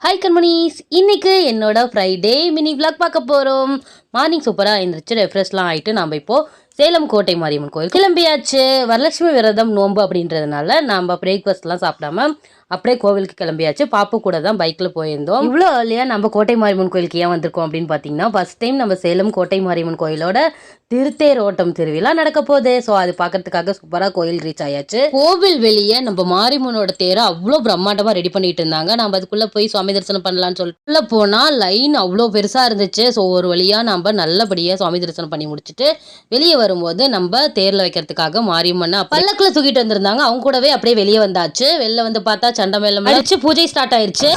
Hi கண்மணிஸ், இன்னைக்கு என்னோட Friday mini vlog பார்க்க போகிறோம். மார்னிங் சூப்பராக எழுந்திரிச்சு ரெஃப்ரெஷ்லாம் ஆகிட்டு நம்ம இப்போது சேலம் கோட்டை மாரியம்மன் கோயில் கிளம்பியாச்சு. வரலட்சுமி விரதம் நோன்பு அப்படின்றதுனால நம்ம பிரேக்ஃபாஸ்ட்லாம் சாப்பிடாம அப்படியே கோவிலுக்கு கிளம்பியாச்சு. பாப்பு கூட தான் பைக்கில் போயிருந்தோம். இவ்வளோ ஏர்லியாக நம்ம கோட்டை மாரியம்மன் கோயிலுக்கு ஏன் வந்திருக்கோம் அப்படின்னு பார்த்தீங்கன்னா, ஃபர்ஸ்ட் டைம் நம்ம சேலம் கோட்டை மாரியம்மன் கோயிலோட திருத்தேர் ஓட்டம் திருவிழா நடக்க போகுது. ஸோ அது பார்க்கறதுக்காக சூப்பராக கோயில் ரீச் ஆயாச்சு. கோவில் வெளியே நம்ம மாரியம்மனோட தேரை அவ்வளோ பிரம்மாண்டமாக ரெடி பண்ணிட்டு இருந்தாங்க. நம்ம அதுக்குள்ளே போய் சுவாமி தரிசனம் பண்ணலான்னு சொல்லிட்டு உள்ள போனால் லைன் அவ்வளோ பெருசாக இருந்துச்சு. ஸோ ஒரு வழியாக நம்ம நல்லபடியாக சுவாமி தரிசனம் பண்ணி முடிச்சுட்டு வெளியே வரும்போது நம்ம தேரில் வைக்கிறதுக்காக மாரியம்மனை பல்லக்கில் தூக்கிட்டு வந்திருந்தாங்க. அவங்க கூடவே அப்படியே வெளியே வந்தாச்சு. வெளில வந்து பார்த்தா சண்டை மேளம் அடிச்சு பூஜை ஸ்டார்ட் ஆயிருச்சு.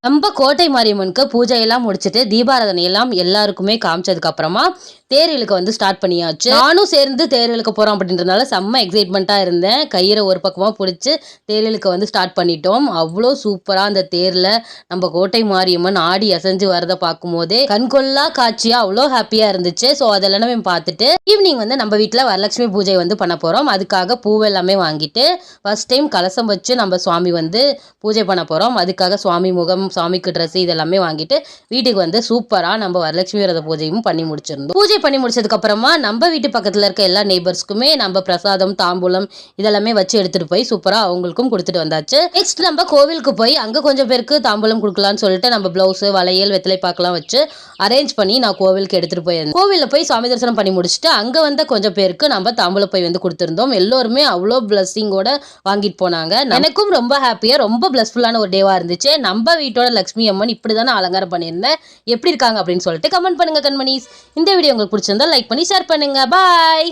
நம்ம கோட்டை மாரியம்மனுக்கு பூஜையெல்லாம் முடிச்சுட்டு தீபாராதனை எல்லாம் எல்லாருக்குமே காமிச்சதுக்கு அப்புறமா தேரிலுக்கு வந்து ஸ்டார்ட் பண்ணியாச்சு. நானும் சேர்ந்து தேரிலுக்கு போறோம் அப்படின்றதுனால செம்ம எக்ஸைட்மெண்ட்டாக இருந்தேன். கயிறை ஒரு பக்கமாக பிடிச்சி தேரிலுக்கு வந்து ஸ்டார்ட் பண்ணிட்டோம். அவ்வளோ சூப்பராக அந்த தேரில் நம்ம கோட்டை மாரியம்மன் ஆடி அசைஞ்சு வரதை பார்க்கும் போதே கண்கொள்ளா காட்சியாக அவ்வளோ ஹாப்பியாக இருந்துச்சு. ஸோ அதெல்லாமே பார்த்துட்டு ஈவினிங் வந்து நம்ம வீட்டில் வரலட்சுமி பூஜை வந்து பண்ண போகிறோம். அதுக்காக பூவெல்லாமே வாங்கிட்டு ஃபர்ஸ்ட் டைம் கலசம் வச்சு நம்ம சுவாமி வந்து பூஜை பண்ண போகிறோம். அதுக்காக சுவாமி முகம், சாமிக்கு ட்ரெஸ் இதெல்லாமே வாங்கிட்டு வீட்டுக்கு வந்து சூப்பராக நம்ம வரலட்சுமி விரத பூஜையும் பண்ணி முடிச்சிருந்தோம். பூஜை பண்ணி முடிச்சதுக்கு அப்புறமா நம்ம வீட்டு பக்கத்தில் இருக்க எல்லா நெய்பர்ஸ்க்குமே நம்ம பிரசாதம், தாம்பூலம் இதெல்லாமே வச்சு எடுத்துட்டு போய் சூப்பராக அவங்களுக்கும் கொடுத்துட்டு வந்தாச்சு. நெக்ஸ்ட் நம்ம கோவிலுக்கு போய் அங்கே கொஞ்சம் பேருக்கு தாம்பூலம் கொடுக்கலான்னு சொல்லிட்டு நம்ம பிளவுஸ், வளையல், வெத்தலை பாக்கெல்லாம் வச்சு அரேஞ்ச் பண்ணி நான் கோவிலுக்கு எடுத்துட்டு போயிருந்தேன். கோவிலில் போய் சாமி தரிசனம் பண்ணி முடிச்சுட்டு அங்கே வந்த கொஞ்சம் பேருக்கு நம்ம தாம்பூலம் போய் வந்து கொடுத்துருந்தோம். எல்லோருமே அவ்வளோ பிளஸ்ஸிங்கோட வாங்கிட்டு போனாங்க. எனக்கும் ரொம்ப ஹாப்பியாக ரொம்ப பிளஸ்ஃபுல்லான ஒரு டேவா இருந்துச்சு. நம்ம வீட்டோட லட்சுமி அம்மன் இப்படி தானே அலங்காரம் பண்ணியிருந்தேன். எப்படி இருக்காங்க அப்படின்னு சொல்லிட்டு கமெண்ட் பண்ணுங்க கண்மணிஸ். இந்த வீடியோ உங்களுக்கு பிடிச்சிருந்தா லைக் பண்ணி ஷேர் பண்ணுங்க. பாய்.